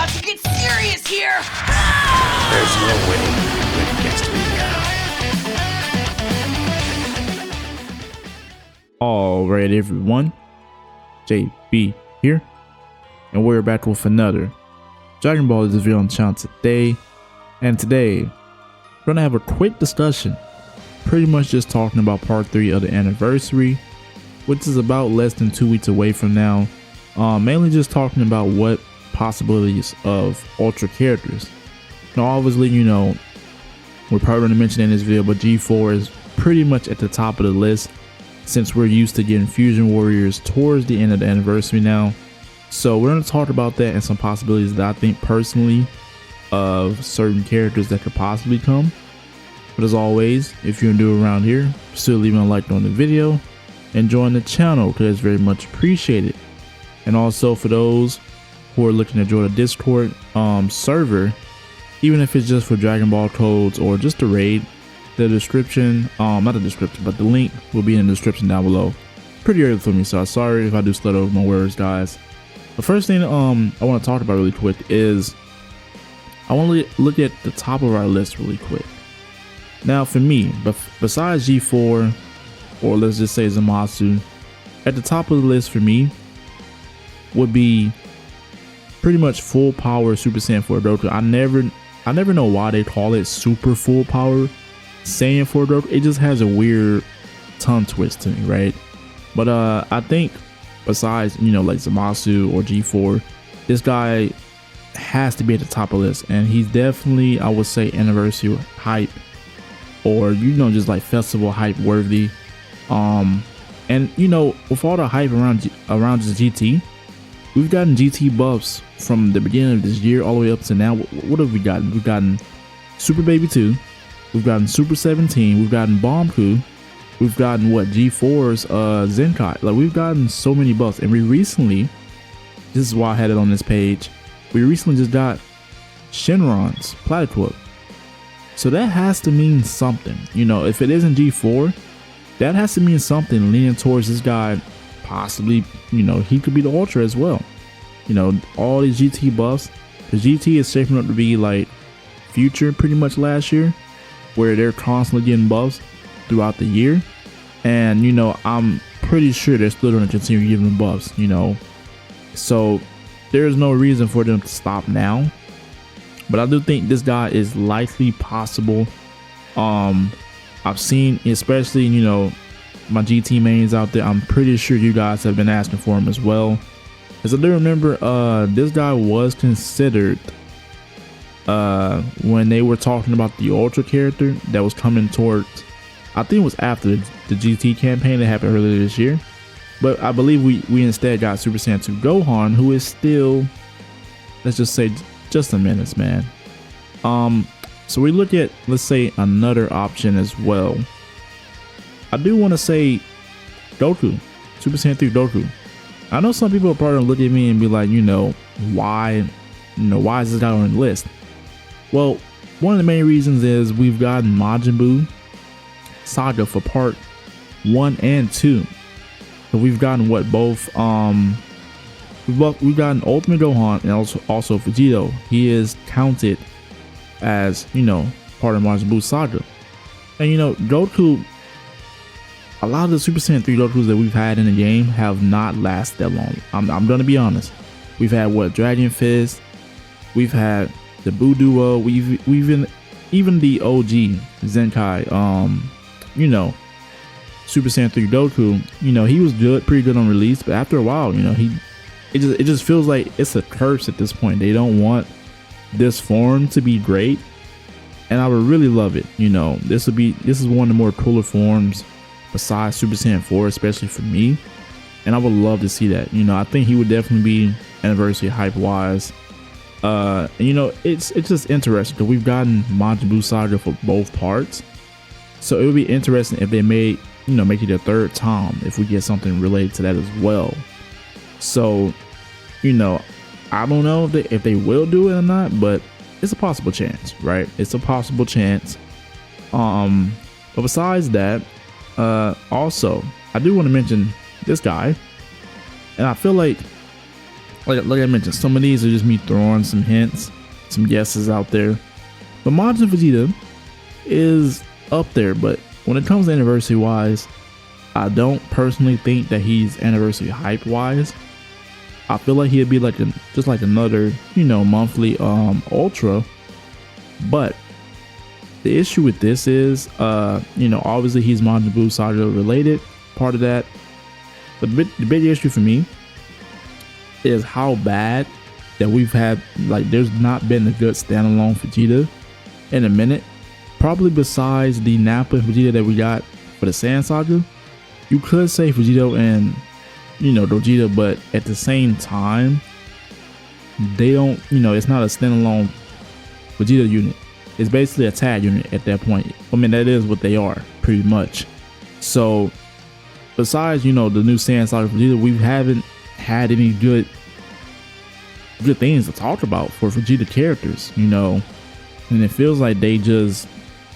about to get serious here! There's no winning when it gets to me now. Alright everyone, JB here, and we're back with another Dragon Ball Z video on the channel today. And today, we're gonna have a quick discussion, pretty much just talking about part 3 of the anniversary, which is about less than 2 weeks away from now. Mainly just talking about what possibilities of ultra characters. Now obviously, you know, we're probably gonna mention in this video, but G4 is pretty much at the top of the list, since we're used to getting Fusion Warriors towards the end of the anniversary now. So we're going to talk about that and some possibilities that I think personally of certain characters that could possibly come. But as always, if you're new around here, still leaving a like on the video and join the channel because it's very much appreciated. And also for those who are looking to join the Discord server, even if it's just for Dragon Ball codes or just a raid, the description, not the description, but the link will be in the description down below. Pretty early for me, so sorry if I do slur over my words, guys. The first thing I want to talk about really quick is I want to look at the top of our list really quick. Now for me, besides G4, or let's just say Zamasu, at the top of the list for me would be pretty much full power Super Saiyan 4 Goku. I never know why they call it super full power Saiyan 4 Goku. It just has a weird tongue twist to me, right? But I think besides, you know, like Zamasu or G4, this guy has to be at the top of the list, and he's definitely, I would say, anniversary hype, or you know, just like festival hype worthy. And you know, with all the hype around just GT, we've gotten GT buffs from the beginning of this year all the way up to now. What have we gotten? We've gotten Super Baby 2, we've gotten Super 17, we've gotten Bomku, we've gotten what, G4's Zenkai. Like, we've gotten so many buffs. And we recently, this is why I had it on this page, we recently just got Shenron's Platypus. So that has to mean something. You know, if it isn't G4, that has to mean something leaning towards this guy possibly, you know, he could be the Ultra as well. You know, all these GT buffs, because GT is shaping up to be like Future pretty much last year, where they're constantly getting buffs throughout the year. And you know, I'm pretty sure they're still going to continue giving them buffs, you know, so there's no reason for them to stop now. But I do think this guy is likely possible. I've seen, especially, you know, my GT mains out there, I'm pretty sure you guys have been asking for him as well, as I do remember this guy was considered when they were talking about the Ultra character that was coming towards, I think it was after the GT campaign that happened earlier this year. But I believe we instead got Super Saiyan 2 Gohan, who is still, let's just say, just a menace, man. So we look at, let's say, another option as well. I do want to say Goku, Super Saiyan 3 Goku. I know some people are probably gonna look at me and be like, you know, why is this guy on the list? Well, one of the main reasons is we've gotten Majin Buu Saga for part 1 and 2. So we've gotten what, both we've gotten Ultimate Gohan and also Vegeta. He is counted as, you know, part of Majin Buu Saga. And you know, Goku, a lot of the Super Saiyan 3 Gokus that we've had in the game have not lasted that long. I'm gonna be honest. We've had what, Dragon Fist, we've had the Buu Duo, we've even the OG Zenkai, you know, Super Saiyan 3 Goku, you know, he was pretty good on release, but after a while, you know, it just feels like it's a curse at this point. They don't want this form to be great, and I would really love it. You know, this is one of the more cooler forms besides Super Saiyan 4, especially for me, and I would love to see that. You know, I think he would definitely be anniversary hype wise. And you know, it's just interesting because we've gotten Majin Buu Saga for both parts, so it would be interesting if they make it a third time, if we get something related to that as well. So, you know, I don't know if they will do it or not, but it's a possible chance, right? It's a possible chance. But besides that, also I do want to mention this guy, and I feel like like I mentioned, some of these are just me throwing some hints, some guesses out there. But Majin Vegeta is up there, but when it comes to anniversary wise, I don't personally think that he's anniversary hype wise. I feel like he'd be like just like another, you know, monthly ultra. But the issue with this is, you know, obviously he's Majin Buu Saga related, part of that. But the big issue for me is how bad that we've had, like there's not been a good standalone Vegeta in a minute. Probably besides the Nappa and Vegeta that we got for the Saiyan Saga. You could say Vegeta and, you know, Gogeta, but at the same time, they don't, you know, it's not a standalone Vegeta unit. It's basically a tag unit at that point. I mean, that is what they are, pretty much. So, besides, you know, the new Saiyan Saga Vegeta, we haven't had any good things to talk about for Vegeta characters, you know. And it feels like they just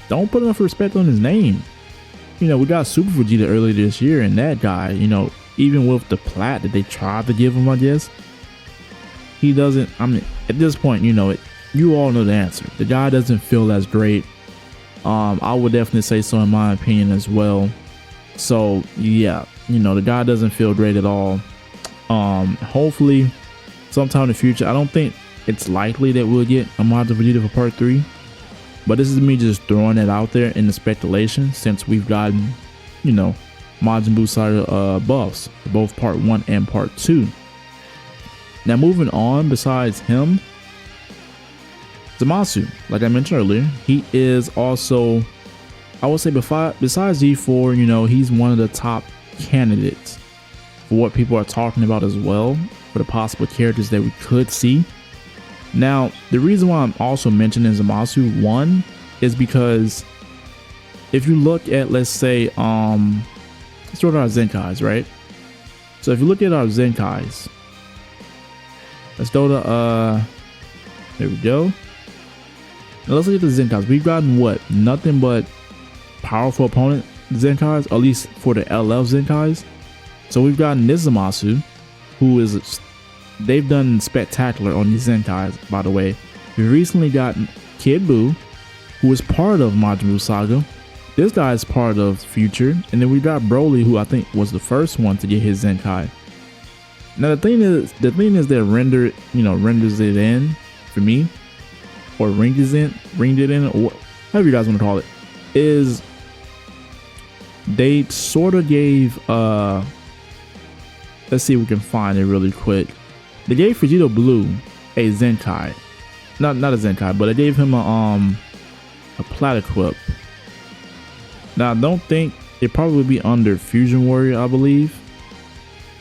don't put enough respect on his name. You know, we got Super Vegeta earlier this year, and that guy, you know, even with the plat that they tried to give him, I guess, he doesn't, I mean, at this point, you know, you all know the answer. The guy doesn't feel as great. I would definitely say so in my opinion as well. So yeah, you know, the guy doesn't feel great at all. Hopefully sometime in the future, I don't think it's likely that we'll get a Majin Vegeta for part 3. But this is me just throwing it out there in the speculation, since we've gotten, you know, Majin Buu Saga buffs for both part 1 and part 2. Now moving on, besides him, Zamasu, like I mentioned earlier, he is also, I would say besides G4, you know, he's one of the top candidates for what people are talking about as well, for the possible characters that we could see. Now, the reason why I'm also mentioning Zamasu, one, is because if you look at, let's say, let's look at our Zenkais, right? So if you look at our Zenkais, let's go to, there we go. Now let's look at the Zenkais. We've gotten what? Nothing but powerful opponent Zenkais, at least for the LF Zenkais. So we've gotten this Zamasu, who is, they've done spectacular on these Zenkais, by the way. We recently got Kid Buu, who is part of Majin Buu Saga. This guy is part of Future. And then we got Broly, who I think was the first one to get his Zenkai. Now the thing is that renders it in for me, or ringed it in, or however you guys want to call it, is they sort of gave let's see if we can find it really quick. They gave Vegeta Blue a Zenkai. Not a Zenkai, but they gave him a plat equip. Now I don't think it probably would be under Fusion Warrior, I believe.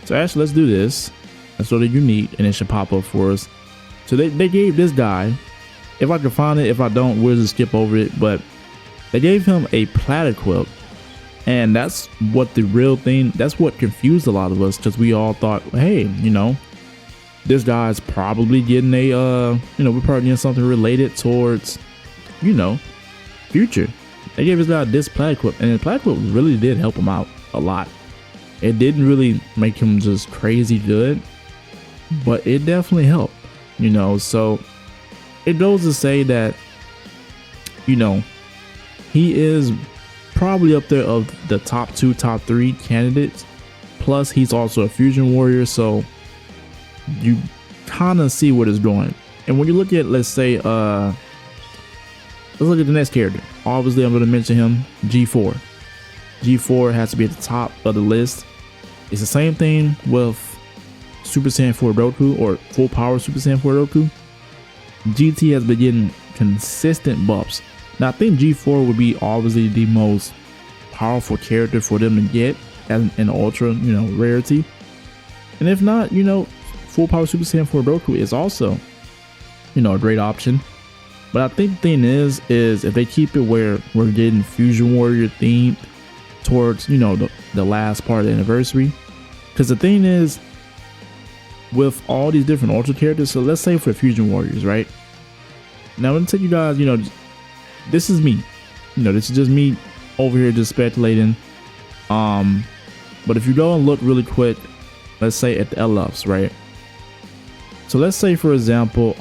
So actually let's do this. That's sort of unique and it should pop up for us. So they gave this guy, if I can find it, if I don't, we'll just skip over it, but they gave him a plat equip. And that's what the real thing, that's what confused a lot of us, because we all thought, hey, you know, this guy's probably getting a, you know, we're probably getting something related towards, you know, Future. They gave this guy this plat equip, and the plat equip really did help him out a lot. It didn't really make him just crazy good, but it definitely helped, you know. So it goes to say that, you know, he is probably up there of the top 2, top 3 candidates. Plus he's also a Fusion Warrior, so you kind of see what it's going. And when you look at, let's say, let's look at the next character. Obviously I'm going to mention him, G4. G4 has to be at the top of the list. It's the same thing with Super Saiyan 4 Goku, or full power Super Saiyan 4 Goku. GT has been getting consistent buffs. Now I think G4 would be obviously the most powerful character for them to get as an ultra, you know, rarity. And if not, you know, full power Super Saiyan 4 Goku is also, you know, a great option. But I think the thing is if they keep it where we're getting Fusion Warrior themed towards, you know, the last part of the anniversary. Because the thing is, with all these different ultra characters, so let's say for Fusion Warriors, right? Now I'm gonna tell you guys, you know, this is me, you know, this is just me over here just speculating. But if you go and look really quick, let's say at the LFs, right? So let's say, for example,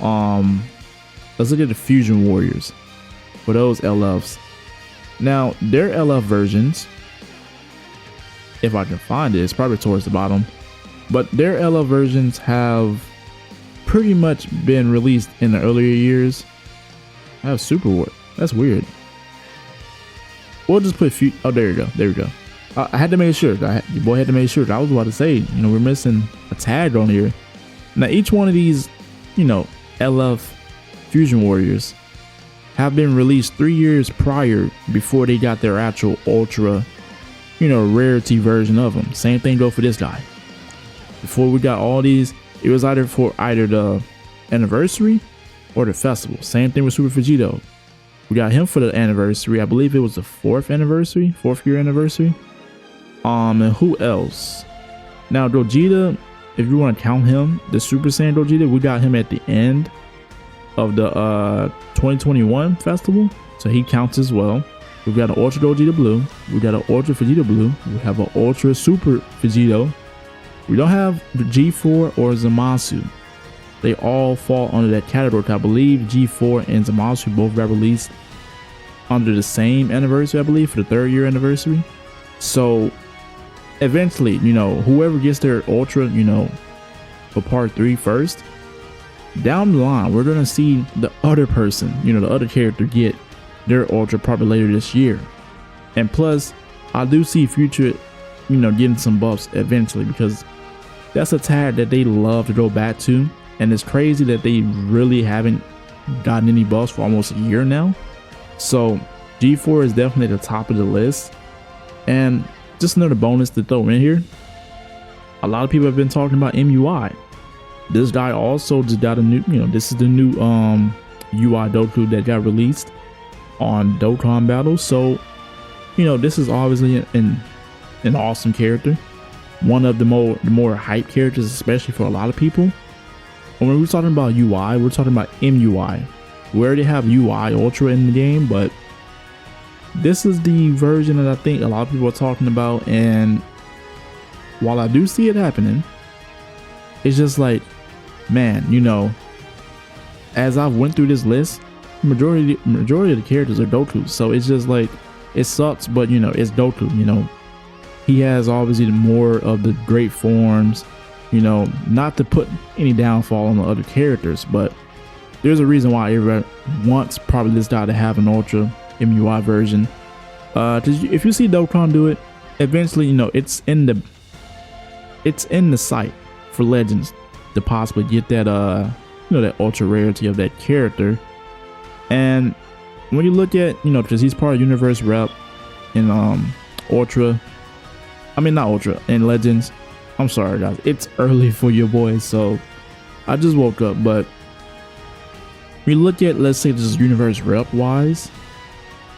let's look at the Fusion Warriors for those LFs. Now, their LF versions, if I can find it, it's probably towards the bottom, but their LF versions have pretty much been released in the earlier years. I have Super War. That's weird. We'll just put oh, there you go. There we go. I had to make sure. Your boy had to make sure. I was about to say, you know, we're missing a tag on here. Now, each one of these, you know, LF Fusion Warriors have been released 3 years prior before they got their actual ultra, you know, rarity version of them. Same thing go for this guy. Before we got all these, it was either for either the anniversary or the festival. Same thing with Super Vegeta. We got him for the anniversary. I believe it was the 4th year anniversary. And who else? Now Gogeta, if you want to count him, the Super Saiyan Gogeta, we got him at the end of the 2021 festival, so he counts as well. We've got an Ultra Gogeta Blue, we got an Ultra Vegeta Blue, we have an Ultra Super Vegeta. We don't have the G4 or Zamasu. They all fall under that category. I believe G4 and Zamasu both got released under the same anniversary, I believe, for the 3rd year anniversary. So eventually, you know, whoever gets their Ultra, you know, for part 3 first, down the line, we're gonna see the other person, you know, the other character get their Ultra probably later this year. And plus, I do see Future, you know, getting some buffs eventually, because that's a tag that they love to go back to. And it's crazy that they really haven't gotten any buffs for almost a year now. So G4 is definitely at the top of the list. And just another bonus to throw in here, a lot of people have been talking about MUI. This guy also just got a new, you know, this is the new UI Goku that got released on Dokkan Battle. So, you know, this is obviously an awesome character, one of the more hype characters, especially for a lot of people. And when we're talking about UI, we're talking about MUI. We already have UI Ultra in the game, but this is the version that I think a lot of people are talking about. And while I do see it happening, it's just like, man, you know, as I've went through this list, majority of the characters are Goku. So it's just like, it sucks, but you know, it's Goku. You know, he has obviously more of the great forms. You know, not to put any downfall on the other characters, but there's a reason why everybody wants probably this guy to have an Ultra MUI version. Cause if you see Dokkan do it, eventually, you know, it's in the sight for Legends to possibly get that you know, that ultra rarity of that character. And when you look at, you know, because he's part of Universe Rep in Ultra, I mean not Ultra, in Legends. I'm sorry guys, it's early for your boys, so I just woke up. But we look at, let's say, just Universe Rep wise,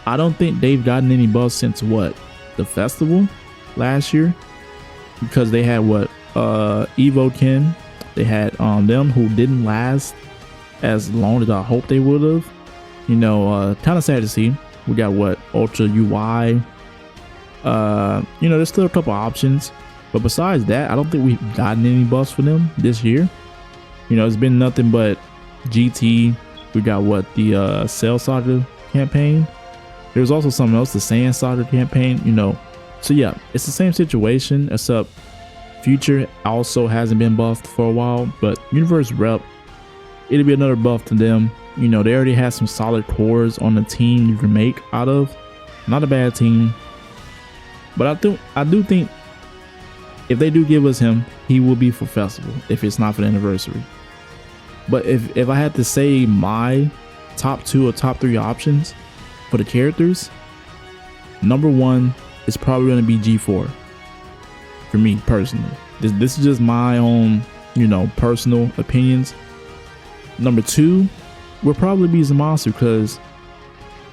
I don't think they've gotten any buffs since what, the festival last year, because they had what, Evo Ken, they had them who didn't last as long as I hoped they would have. You know, kind of sad to see. We got what, Ultra UI. You know, there's still a couple options, but besides that, I don't think we've gotten any buffs for them this year. You know, it's been nothing but GT. We got what, the Cell Saga campaign. There's also something else, the Saiyan Saga campaign, you know. So yeah, it's the same situation, except Future also hasn't been buffed for a while, but Universe Rep, it'll be another buff to them. You know, they already have some solid cores on the team you can make out of. Not a bad team. But I do think if they do give us him, he will be for festival if it's not for the anniversary. But if I had to say my top 2 or top 3 options for the characters, number 1 is probably going to be G4 for me personally. This is just my own, you know, personal opinions. Number 2 would probably be Zamasu, because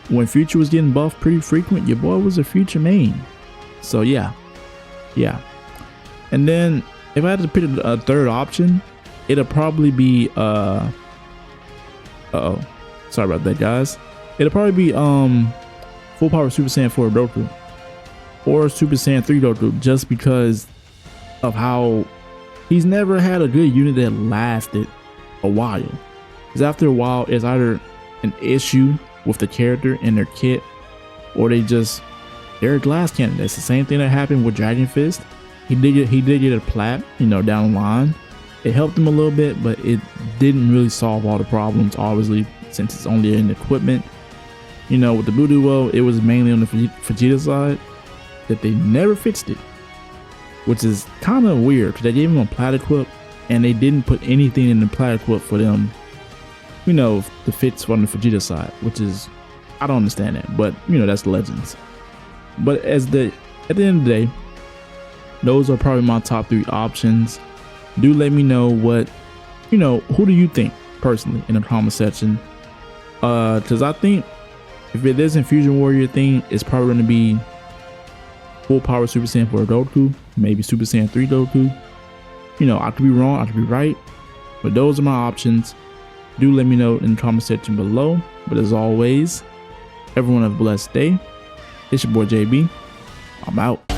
when Future was getting buffed pretty frequent, your boy was a Future main. So yeah. And then if I had to pick a third option, it'll probably be sorry about that guys, it'll probably be full power Super Saiyan 4 Goku or Super Saiyan 3 Goku, just because of how he's never had a good unit that lasted a while. Because after a while, it's either an issue with the character and their kit, or they're a glass cannon. That's the same thing that happened with Dragon Fist. He did get a plat, you know, down the line. It helped him a little bit, but it didn't really solve all the problems, obviously, since it's only an equipment. You know, with the Blue Duo, it was mainly on the Vegeta side that they never fixed it, which is kind of weird because they gave him a plat equip and they didn't put anything in the plat equip for them, you know, to fix on the Vegeta side, which is, I don't understand that, but you know, that's Legends. But at the end of the day, those are probably my top 3 options. Do let me know what, you know, who do you think personally in the comment section? Because I think if it isn't Fusion Warrior thing, it's probably going to be full power Super Saiyan 4 Goku, maybe Super Saiyan 3 Goku. You know, I could be wrong, I could be right, but those are my options. Do let me know in the comment section below. But as always, everyone have a blessed day. It's your boy JB. I'm out.